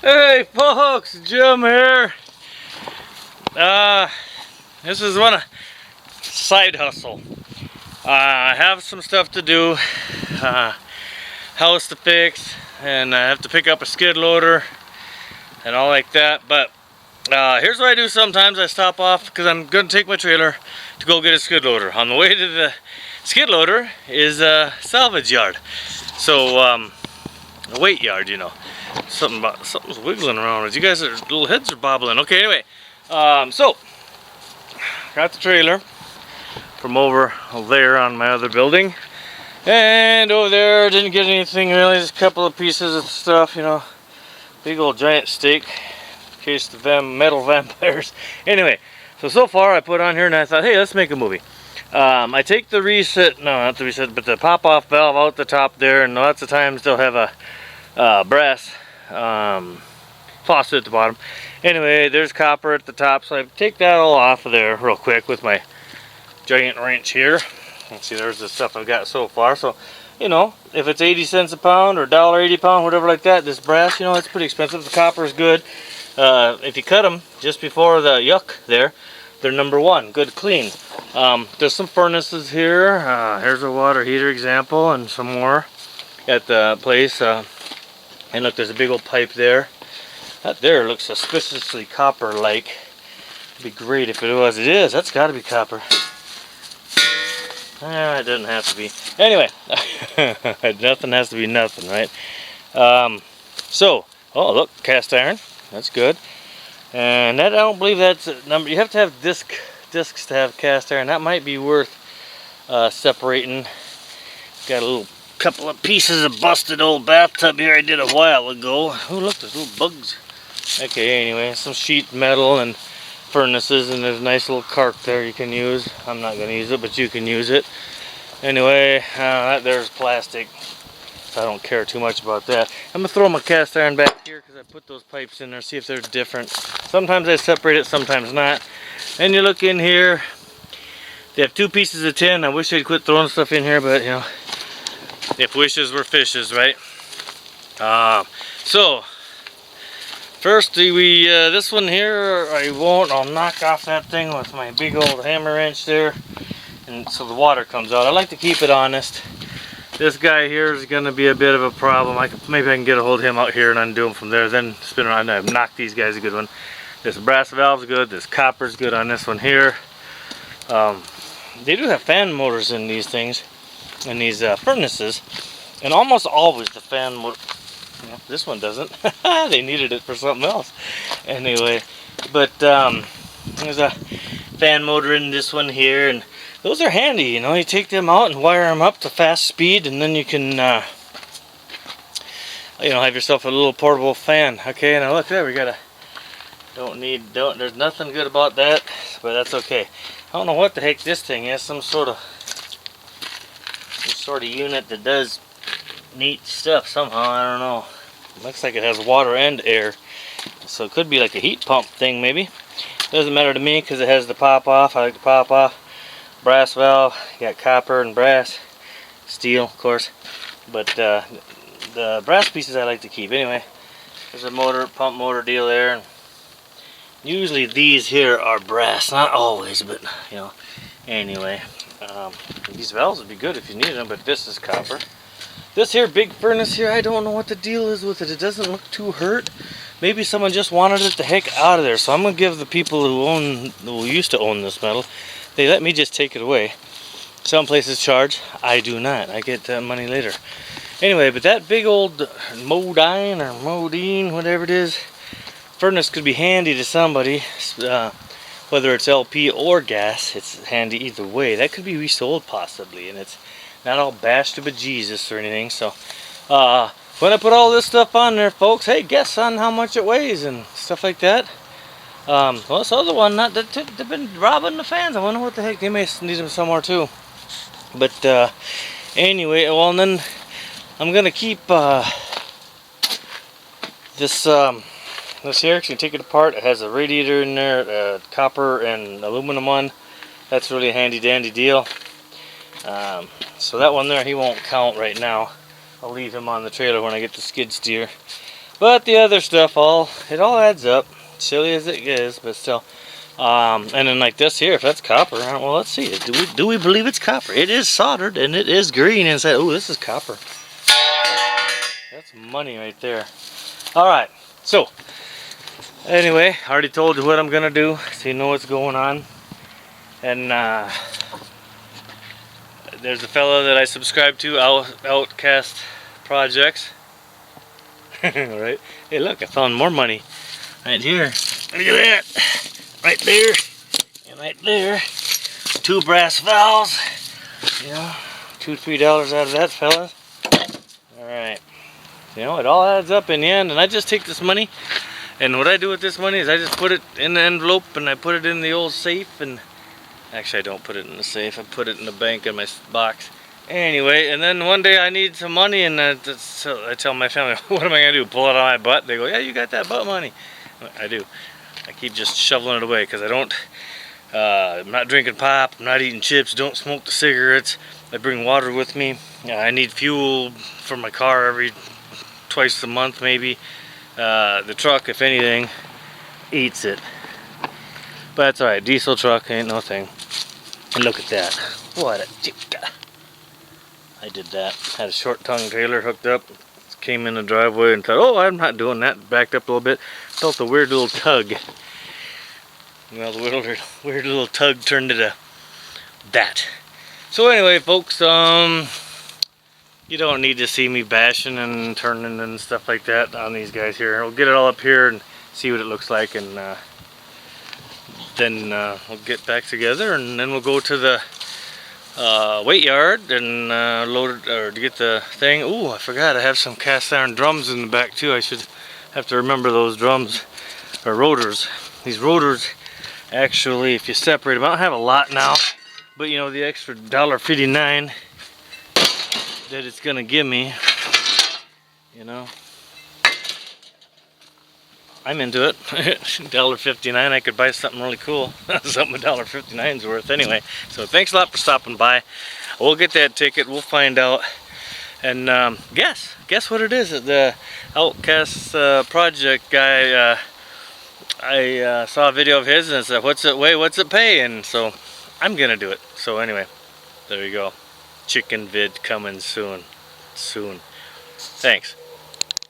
Hey folks, Jim here. This is one side hustle. I have some stuff to do, house to fix, and I have to pick up a skid loader and all like that. But here's what I do sometimes. I stop off because I'm going to take my trailer to go get a skid loader. On the way to the skid loader is a salvage yard. So, a weight yard, you know. Something's wiggling around. You guys' little heads are bobbling. Okay, anyway. So got the trailer from over there on my other building, and over there didn't get anything really. Just a couple of pieces of stuff, you know. Big old giant stake in case the metal vampires. Anyway, so far I put on here and I thought, hey, let's make a movie. I take the reset, no, not the reset, but the pop-off valve out the top there, and lots of times they'll have a brass faucet at the bottom. Anyway, there's copper at the top, so I take that all off of there real quick with my giant wrench here. You see, there's the stuff I've got so far. So, you know, if it's 80 cents a pound or $1.80 a pound, whatever like that, this brass, you know, it's pretty expensive. The copper is good. If you cut them just before the yuck there, they're #1, good clean. There's some furnaces here. Here's a water heater example and some more at the place. And look, there's a big old pipe there. That there looks suspiciously copper-like. It'd be great if it was. It is. That's got to be copper. It doesn't have to be. Anyway, nothing has to be nothing, right? Oh look, cast iron. That's good. And that, I don't believe that's a number. You have to have discs to have cast iron. That might be worth separating. Got a little couple of pieces of busted old bathtub here I did a while ago. Oh look, there's little bugs. Okay, anyway, some sheet metal and furnaces, and there's a nice little cart there you can use. I'm not going to use it, but you can use it. Anyway, there's plastic, so I don't care too much about that. I'm going to throw my cast iron back here because I put those pipes in there, see if they're different. Sometimes I separate it, sometimes not. And you look in here, they have 2 pieces of tin. I wish they'd quit throwing stuff in here, but you know, if wishes were fishes, right? So first, this one here, I'll knock off that thing with my big old hammer wrench there, and so the water comes out. I like to keep it honest. This guy here is going to be a bit of a problem. Maybe I can get a hold of him out here and undo him from there, then spin around. I've knocked these guys a good one. This brass valve's good. This copper's good on this one here. They do have fan motors in these things, in these furnaces, and almost always the fan motor. Well, this one doesn't. They needed it for something else. Anyway, but there's a fan motor in this one here, and those are handy. You know, you take them out and wire them up to fast speed, and then you can, you know, have yourself a little portable fan. Okay, now look there, we got a. There's nothing good about that, but that's okay. I don't know what the heck this thing is. Some sort of unit that does neat stuff somehow. I don't know. It looks like it has water and air, so it could be like a heat pump thing maybe. Doesn't matter to me because it has the pop off. I like the pop off. Brass valve. You got copper and brass, steel of course, but the brass pieces I like to keep. Anyway, there's a pump motor deal there, and usually these here are brass, not always, but you know. Anyway, these valves would be good if you needed them, but this is copper. This here big furnace here, I don't know what the deal is with it. It doesn't look too hurt. Maybe someone just wanted it the heck out of there. So I'm going to give the people who used to own this metal, they let me just take it away. Some places charge. I do not. I get that money later. Anyway, but that big old Modine, whatever it is, furnace could be handy to somebody. Whether it's LP or gas, it's handy either way. That could be resold possibly, and it's not all bashed to bejesus or anything. So when I put all this stuff on there, folks, hey, guess on how much it weighs and stuff like that. Well, this other one, they've been robbing the fans. I wonder what the heck, they may need them somewhere too. But anyway, well, and then I'm gonna keep this here, so you can take it apart. It has a radiator in there, copper and aluminum one. That's really a handy dandy deal. So that one there, he won't count right now. I'll leave him on the trailer when I get the skid steer. But the other stuff, it all adds up. Silly as it is, but still. And then like this here, if that's copper, well, let's see. Do we believe it's copper? It is soldered and it is green inside. Oh, this is copper. That's money right there. All right. So anyway, I already told you what I'm gonna do, so you know what's going on. And there's a fellow that I subscribe to, Outcast Projects. Right? Hey, look, I found more money right here. Look at that. Right there and right there. 2 brass valves. You know, $2-3 out of that, fellas. All right. You know, it all adds up in the end, and I just take this money, and what I do with this money is I just put it in the envelope and I put it in the old safe. And actually, I don't put it in the safe. I put it in the bank in my box. Anyway, and then one day I need some money, and so I tell my family, what am I going to do, pull it out of my butt? They go, yeah, you got that butt money. I do. I keep just shoveling it away because I'm not drinking pop, I'm not eating chips, don't smoke the cigarettes. I bring water with me. I need fuel for my car twice a month maybe. The truck, if anything, eats it. But that's alright, diesel truck ain't no thing. And look at that. What a chica. I did that. Had a short tongue trailer hooked up. Came in the driveway and thought, oh, I'm not doing that. Backed up a little bit. Felt a weird little tug. Well, the weird little tug turned into that. So anyway, folks, you don't need to see me bashing and turning and stuff like that on these guys here. We'll get it all up here and see what it looks like, and then we'll get back together, and then we'll go to the weight yard and load it, or to get the thing. Ooh, I forgot I have some cast iron drums in the back too. I should have to remember those drums, or rotors. These rotors, actually, if you separate them, I don't have a lot now, but you know, the extra $1.59 that it's gonna give me, you know, I'm into it. $1.59, I could buy something really cool. Something $1.59 is worth anyway. So thanks a lot for stopping by. We'll get that ticket, we'll find out. And guess what it is? The Outcast Project guy, I saw a video of his and said, what's it weigh, what's it pay? And so I'm gonna do it. So anyway, there you go. Chicken vid coming soon. Thanks.